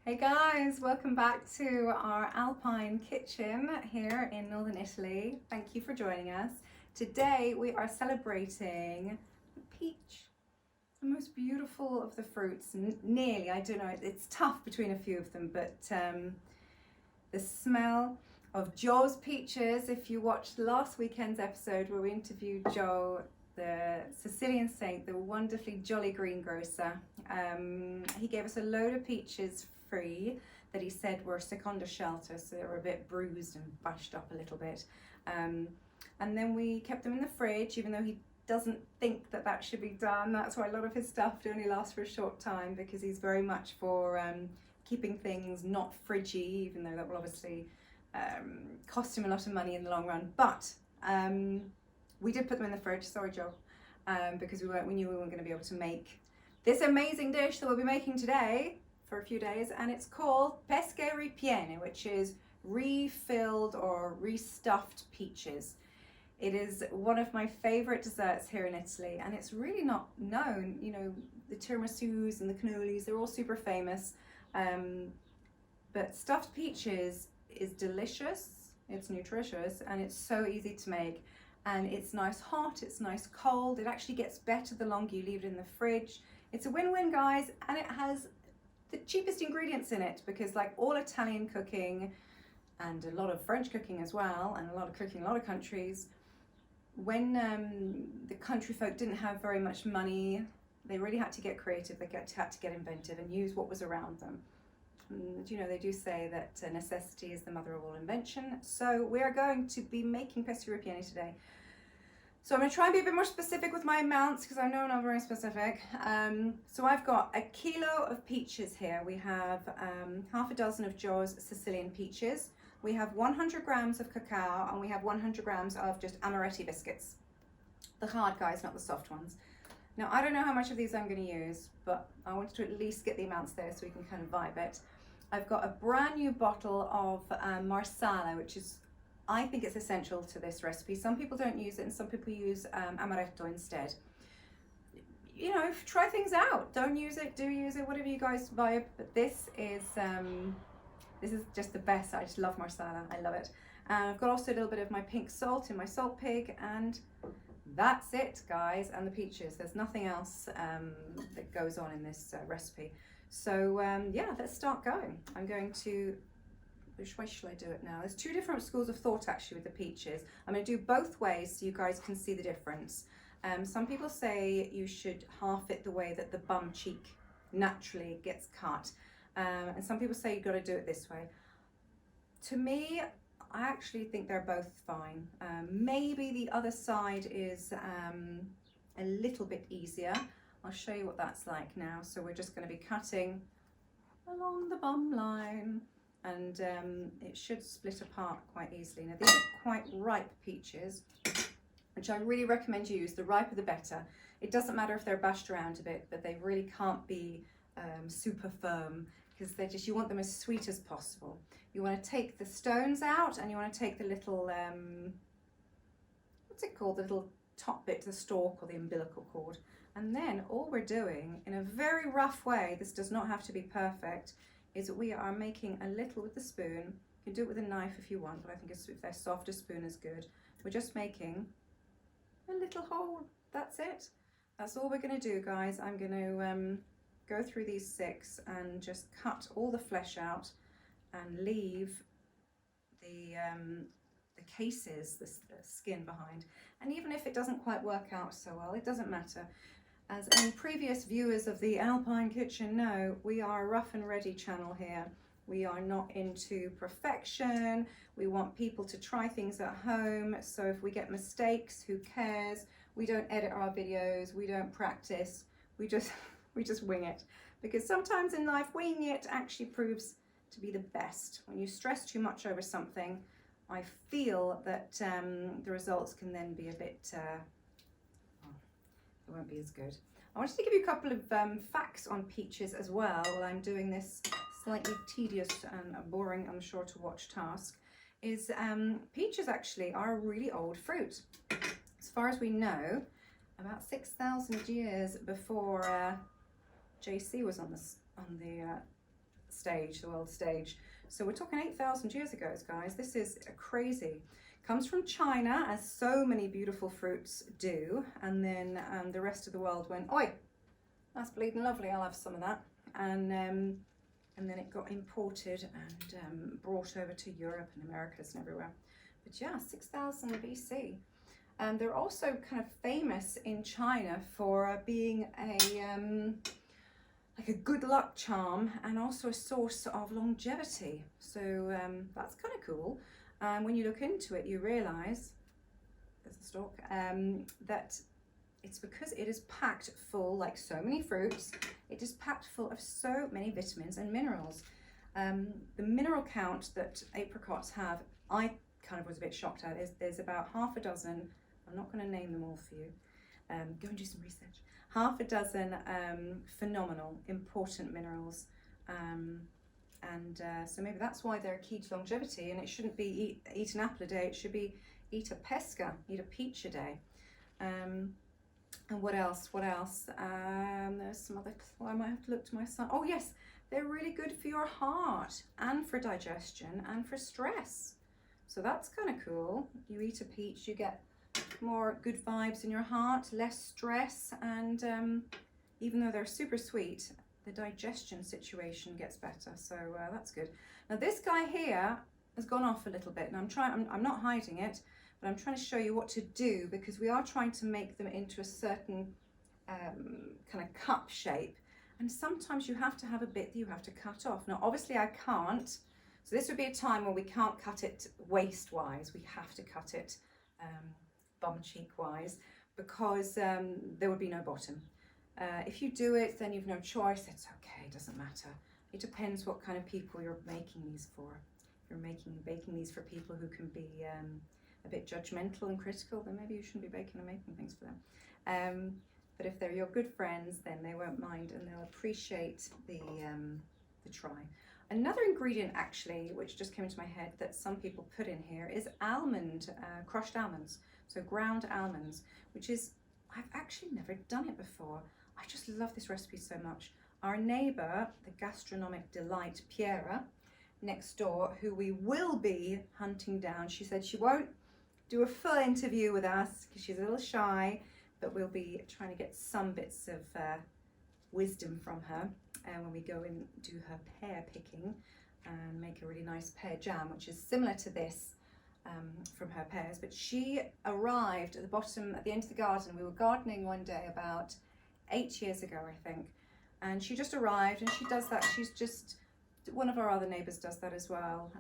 Hey guys, welcome back to our Alpine kitchen here in Northern Italy. Thank you for joining us. Today we are celebrating peach, the most beautiful of the fruits. Nearly, I don't know, it's tough between a few of them, but the smell of Joe's peaches, if you watched last weekend's episode where we interviewed Joe, the Sicilian saint, the wonderfully jolly greengrocer, he gave us a load of peaches free that he said were seconda shelter, so they were a bit bruised and bashed up a little bit, and then we kept them in the fridge, even though he doesn't think that that should be done. That's why a lot of his stuff only lasts for a short time, because he's very much for keeping things not fridgy, even though that will obviously cost him a lot of money in the long run. But we did put them in the fridge, sorry Joe, because we knew we weren't going to be able to make this amazing dish that we'll be making today for a few days, and it's called Pesche Ripiene, which is refilled or restuffed peaches. It is one of my favorite desserts here in Italy, and it's really not known. You know, the tiramisus and the cannolis, they're all super famous, but stuffed peaches is delicious, it's nutritious, and it's so easy to make. And it's nice hot, it's nice cold, it actually gets better the longer you leave it in the fridge. It's a win-win, guys, and it has the cheapest ingredients in it, because like all Italian cooking and a lot of French cooking as well, and a lot of cooking in a lot of countries, when the country folk didn't have very much money, they really had to get creative, they had to get inventive and use what was around them. And, you know, they do say that necessity is the mother of all invention. So we are going to be making Pesche Ripiene today. So I'm going to try and be a bit more specific with my amounts, because I know I'm not very specific. So I've got a kilo of peaches here. We have half a dozen of Joe's Sicilian peaches. We have 100 grams of cacao, and we have 100 grams of just amaretti biscuits. The hard guys, not the soft ones. Now, I don't know how much of these I'm going to use, but I wanted to at least get the amounts there so we can kind of vibe it. I've got a brand new bottle of marsala, which is, I think it's essential to this recipe. Some people don't use it, and some people use amaretto instead. You know, try things out. Don't use it, do use it, whatever you guys vibe. But this is just the best. I just love marsala. I love it. And I've got also a little bit of my pink salt in my salt pig, and that's it, guys. And the peaches. There's nothing else that goes on in this recipe. So yeah, let's start going. I'm going to, which way should I do it now? There's two different schools of thought actually with the peaches. I'm going to do both ways so you guys can see the difference. Some people say you should half it the way that the bum cheek naturally gets cut. And some people say you've got to do it this way. To me, I actually think they're both fine. Maybe the other side is a little bit easier. I'll show you what that's like now. So we're just going to be cutting along the bum line, and it should split apart quite easily. Now these are quite ripe peaches, which I really recommend you use. The riper the better. It doesn't matter if they're bashed around a bit, but they really can't be super firm, because they're just, you want them as sweet as possible. You want to take the stones out, and you want to take the little, what's it called, the little top bit, the stalk or the umbilical cord. And then all we're doing, in a very rough way, this does not have to be perfect, is that we are making a little with the spoon. You can do it with a knife if you want, but I think if they're soft, a spoon is good. We're just making a little hole. That's it. That's all we're going to do, guys. I'm going to go through these 6 and just cut all the flesh out and leave the cases, the skin behind. And even if it doesn't quite work out so well, it doesn't matter. As any previous viewers of the Alpine Kitchen know, we are a rough and ready channel here. We are not into perfection. We want people to try things at home. So if we get mistakes, who cares? We don't edit our videos. We don't practice. We just wing it. Because sometimes in life, winging it actually proves to be the best. When you stress too much over something, I feel that the results can then be a bit, it won't be as good. I wanted to give you a couple of facts on peaches as well while I'm doing this slightly tedious and boring, I'm sure, to watch task. Is peaches actually are a really old fruit. As far as we know, about 6,000 years before JC was on the stage, the world stage. So we're talking 8,000 years ago, guys. This is crazy. Comes from China, as so many beautiful fruits do, and then the rest of the world went, oi, that's bleeding lovely, I'll have some of that. And then it got imported and brought over to Europe and Americas and everywhere. But yeah, 6,000 BC. And they're also kind of famous in China for being like a good luck charm and also a source of longevity. So that's kind of cool. And when you look into it, you realize, there's a stalk, that it's because it is packed full, like so many fruits, it is packed full of so many vitamins and minerals. The mineral count that apricots have, I kind of was a bit shocked at, is there's about half a dozen. I'm not going to name them all for you. Go and do some research. Half a dozen phenomenal, important minerals. So maybe that's why they're key to longevity, and it shouldn't be eat an apple a day, it should be eat a pesca, eat a peach a day. And what else? There's some other, I might have to look to my son. Oh yes, they're really good for your heart and for digestion and for stress. So that's kind of cool. You eat a peach, you get more good vibes in your heart, less stress, and even though they're super sweet, the digestion situation gets better, so that's good. Now this guy here has gone off a little bit, and I'm not hiding it, but I'm trying to show you what to do, because we are trying to make them into a certain kind of cup shape, and sometimes you have to have a bit that you have to cut off. Now obviously I can't, so this would be a time where we can't cut it waist wise, we have to cut it bum cheek wise, because there would be no bottom. If you do it, then you've no choice. It's okay, it doesn't matter. It depends what kind of people you're making these for. If you're baking these for people who can be a bit judgmental and critical, then maybe you shouldn't be baking and making things for them. But if they're your good friends, then they won't mind and they'll appreciate the try. Another ingredient actually, which just came into my head that some people put in here, is crushed almonds. So ground almonds, which is, I've actually never done it before. I just love this recipe so much. Our neighbour, the gastronomic delight Piera, next door, who we will be hunting down. She said she won't do a full interview with us because she's a little shy, but we'll be trying to get some bits of wisdom from her when we go and do her pear picking and make a really nice pear jam, which is similar to this from her pears. But she arrived at the end of the garden. We were gardening one day about 8 years ago, I think, and she just arrived, and she does that. She's just, one of our other neighbours does that as well.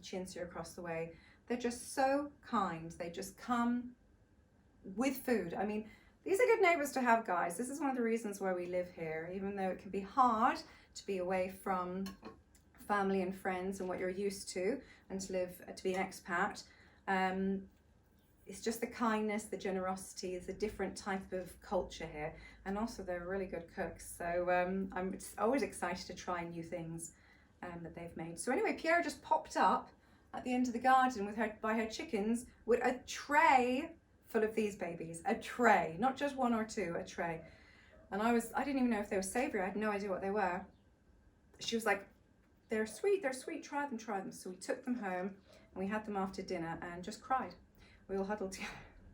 Chinsia across the way. They're just so kind. They just come with food. I mean, these are good neighbours to have, guys. This is one of the reasons why we live here, even though it can be hard to be away from family and friends and what you're used to, and to be an expat. It's just the kindness, the generosity. It's a different type of culture here, and also they're really good cooks. So I'm always excited to try new things that they've made. So anyway, Piera just popped up at the end of the garden by her chickens with a tray full of these babies. A tray, not just one or two, a tray. And I didn't even know if they were savoury. I had no idea what they were. She was like, they're sweet, try them. So we took them home and we had them after dinner and just cried. We all huddled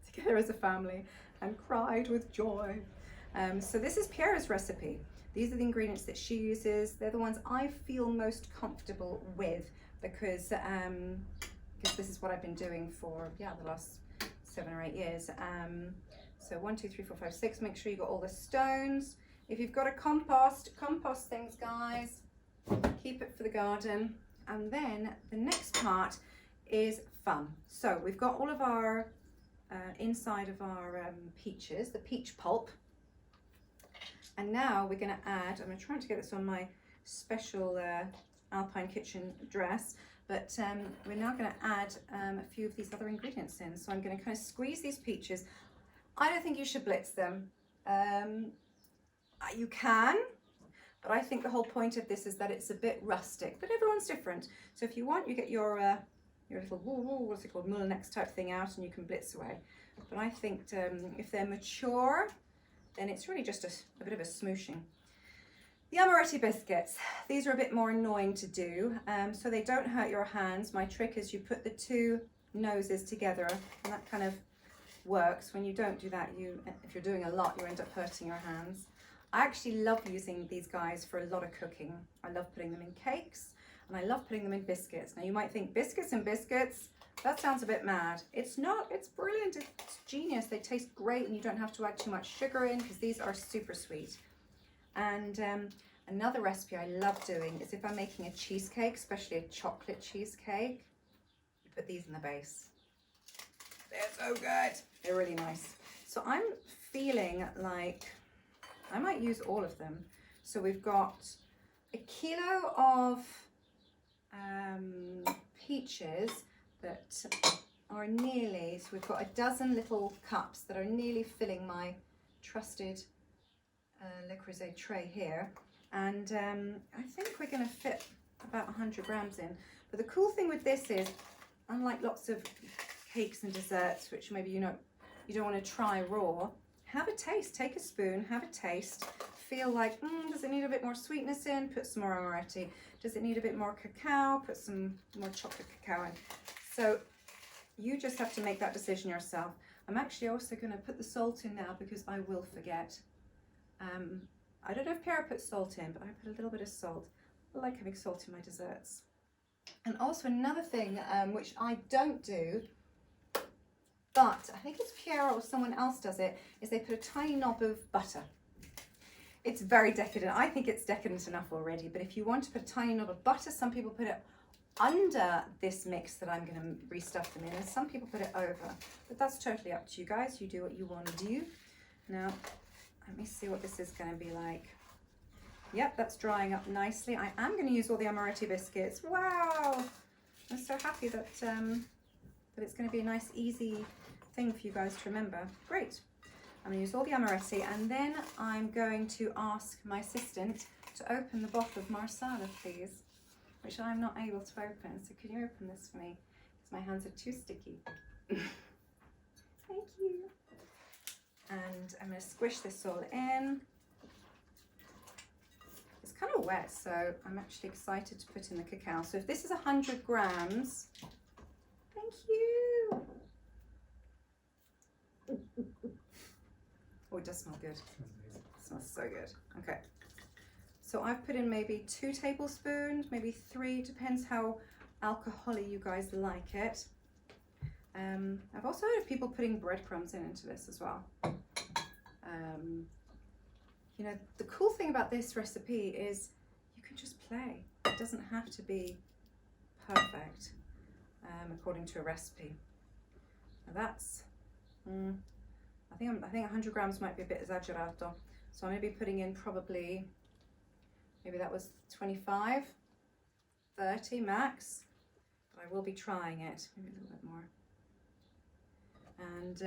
together as a family and cried with joy. So this is Piera's recipe. These are the ingredients that she uses. They're the ones I feel most comfortable with because this is what I've been doing for the last 7 or 8 years. So 1, 2, 3, 4, 5, 6. Make sure you got all the stones. If you've got a compost things, guys. Keep it for the garden. And then the next part is fun. So we've got all of our inside of our peaches, the peach pulp. And now we're going to add, I'm trying to get this on my special Alpine Kitchen dress, but we're now going to add a few of these other ingredients in. So I'm going to kind of squeeze these peaches. I don't think you should blitz them. You can, but I think the whole point of this is that it's a bit rustic, but everyone's different. So if you want, you get your little, what's it called, Mullinax type thing out and you can blitz away. But I think if they're mature, then it's really just a bit of a smooshing. The amaretti biscuits, these are a bit more annoying to do, so they don't hurt your hands. My trick is you put the two noses together, and that kind of works. When you don't do that, if you're doing a lot, you end up hurting your hands. I actually love using these guys for a lot of cooking. I love putting them in cakes, and I love putting them in biscuits. Now you might think biscuits and biscuits, that sounds a bit mad. It's not, it's brilliant, it's genius. They taste great, and you don't have to add too much sugar in because these are super sweet. And another recipe I love doing is if I'm making a cheesecake, especially a chocolate cheesecake, you put these in the base. They're so good. They're really nice. So I'm feeling like I might use all of them. So we've got a kilo of peaches that are nearly, so we've got a dozen little cups that are nearly filling my trusted Le Creuset tray here, and I think we're going to fit about 100 grams in. But the cool thing with this is, unlike lots of cakes and desserts, which maybe you don't want to try raw, have a taste. Take a spoon, have a taste, feel like, does it need a bit more sweetness in? Put some more amaretti. Does it need a bit more cacao? Put some more chocolate cacao in. So you just have to make that decision yourself. I'm actually also going to put the salt in now because I will forget. I don't know if Pierre put salt in, but I put a little bit of salt. I like having salt in my desserts. And also another thing, which I don't do, but I think it's Pierre or someone else does it, is they put a tiny knob of butter. It's very decadent. I think it's decadent enough already, but if you want to put a tiny knob of butter, some people put it under this mix that I'm going to restuff them in, and some people put it over. But that's totally up to you guys. You do what you want to do. Now, let me see what this is going to be like. Yep, that's drying up nicely. I am going to use all the amaretti biscuits. Wow! I'm so happy that that it's going to be a nice, easy thing for you guys to remember. Great. I'm going to use all the amaretti, and then I'm going to ask my assistant to open the bottle of marsala, please, which I'm not able to open. So can you open this for me? Because my hands are too sticky. Thank you. And I'm going to squish this all in. It's kind of wet, so I'm actually excited to put in the cacao. So if this is 100 grams, thank you. Oh, it does smell good. It smells so good. Okay. So I've put in maybe 2 tablespoons, maybe 3, depends how alcoholic you guys like it. I've also heard of people putting breadcrumbs into this as well. You know, the cool thing about this recipe is you can just play. It doesn't have to be perfect according to a recipe. Now that's, I think 100 grams might be a bit esagerato. So I'm going to be putting in probably, maybe that was 25, 30 max, but I will be trying it, maybe a little bit more. And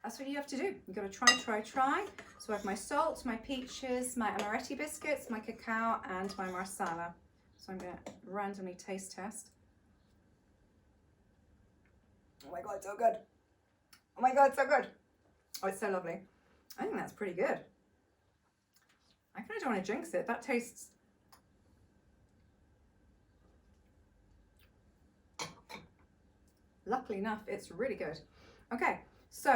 that's what you have to do. You've got to try. So I have my salt, my peaches, my amaretti biscuits, my cacao, and my marsala. So I'm going to randomly taste test. Oh my God, it's so good. Oh my God, it's so good. Oh, it's so lovely. I think that's pretty good. I kind of don't want to jinx it. That tastes... Luckily enough, it's really good. Okay, so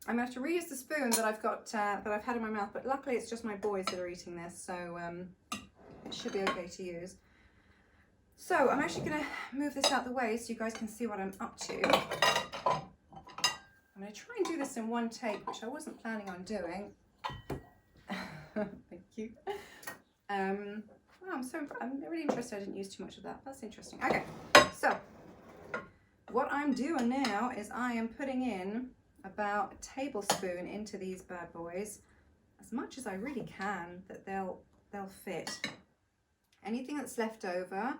I'm going to have to reuse the spoon that I've got, that I've had in my mouth, but luckily it's just my boys that are eating this, so it should be okay to use. So I'm actually going to move this out the way so you guys can see what I'm up to. I'm going to try and do this in one take, which I wasn't planning on doing. Thank you. Wow, I'm really interested. I didn't use too much of that. That's interesting. Okay, so what I'm doing now is I am putting in about a tablespoon into these bad boys, as much as I really can, that they'll fit. Anything that's left over,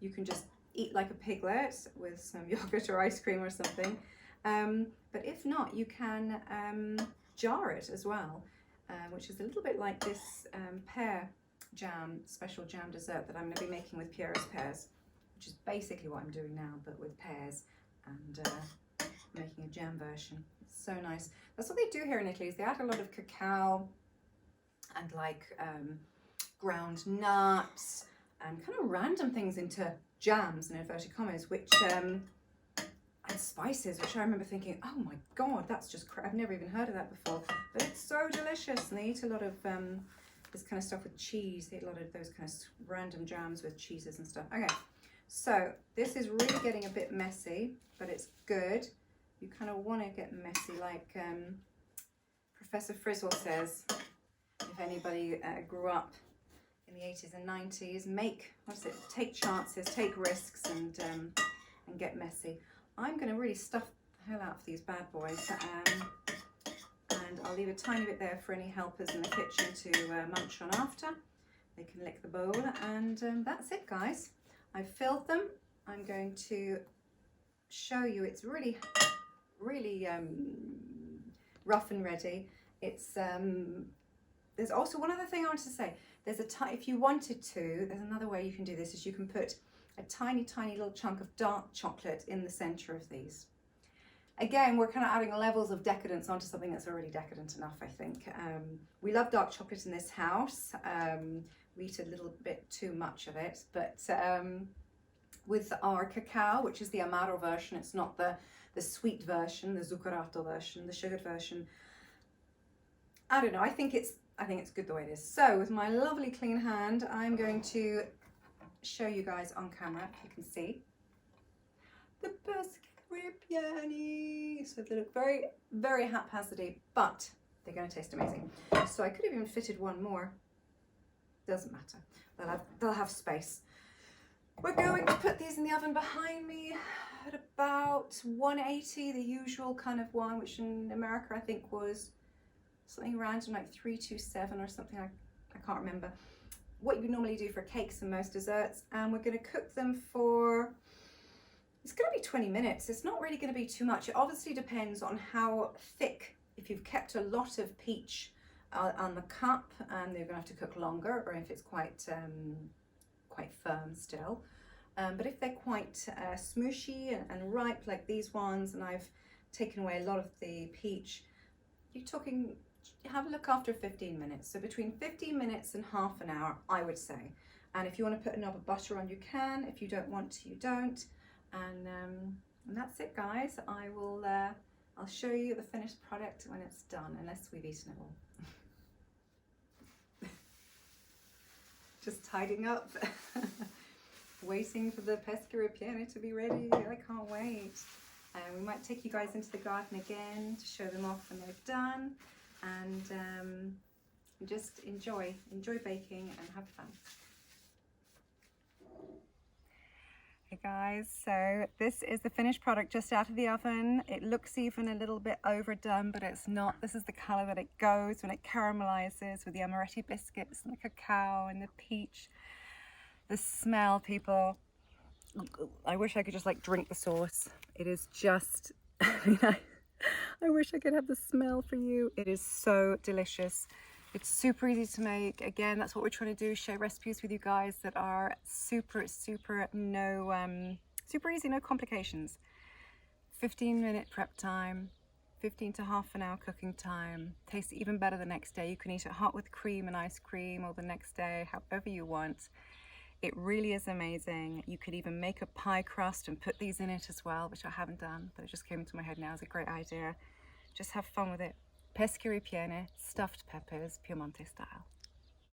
you can just eat like a piglet with some yogurt or ice cream or something. But if not, you can jar it as well, which is a little bit like this pear jam, special jam dessert that I'm going to be making with Pierre's pears, which is basically what I'm doing now, but with pears and making a jam version. It's so nice. That's what they do here in Italy, is they add a lot of cacao and like ground nuts and kind of random things into jams, in inverted commas, which and spices, which I remember thinking, oh my god, that's just I've never even heard of that before, but it's so delicious. And they eat a lot of this kind of stuff with cheese. They eat a lot of those kind of random jams with cheeses and stuff. Okay, so this is really getting a bit messy, but it's good. You kind of want to get messy, like Professor Frizzle says. If anybody grew up in the 80s and 90s, take chances, take risks, and get messy. I'm going to really stuff the hell out of these bad boys, and I'll leave a tiny bit there for any helpers in the kitchen to munch on after. They can lick the bowl, and that's it, guys. I've filled them. I'm going to show you. It's really rough and ready. It's there's also one other thing I wanted to say. There's if you wanted to, there's another way you can do this, is you can put a tiny little chunk of dark chocolate in the center of these. Again, we're kind of adding levels of decadence onto something that's already decadent enough, I think. We love dark chocolate in this house. We eat a little bit too much of it, but with our cacao, which is the amaro version, it's not the sweet version, the zuccherato version, the sugared version. I don't know, I think it's good the way it is. So with my lovely clean hand, I'm going to show you guys on camera, if you can see, the Pesche Ripiene. So they look very haphazardy, but they're going to taste amazing. So I could have even fitted one more. Doesn't matter. They'll have space. We're going to put these in the oven behind me at about 180, the usual kind of one, which in America I think was something random like 327 or something. I can't remember. What you normally do for cakes and most desserts, and we're going to cook them for, it's going to be 20 minutes. It's not really going to be too much. It obviously depends on how thick. If you've kept a lot of peach on the cup, and they're going to have to cook longer, or if it's quite firm still. But if they're quite smooshy and ripe like these ones, and I've taken away a lot of the peach, you're talking, have a look after 15 minutes. So between 15 minutes and half an hour, I would say. And if you want to put a knob of butter on, you can. If you don't want to, you don't. And that's it, guys. I'll show you the finished product when it's done, unless we've eaten it all. Just tidying up, waiting for the Pesche Ripiene to be ready. I can't wait. We might take you guys into the garden again to show them off when they're done, and just enjoy baking and have fun. Hey guys, so this is the finished product just out of the oven. It looks even a little bit overdone, but it's not. This is the color that it goes when it caramelizes with the amaretti biscuits and the cacao and the peach. The smell, people. I wish I could just like drink the sauce. It is just, I wish I could have the smell for you. It is so delicious. It's super easy to make. Again, that's what we're trying to do, share recipes with you guys that are super easy, no complications. 15-minute prep time, 15 to half an hour cooking time. Tastes even better the next day. You can eat it hot with cream and ice cream, or the next day, however you want. It really is amazing. You could even make a pie crust and put these in it as well, which I haven't done, but it just came into my head now. It's a great idea. Just have fun with it. Pesche Ripiene, stuffed peppers, Piemonte style.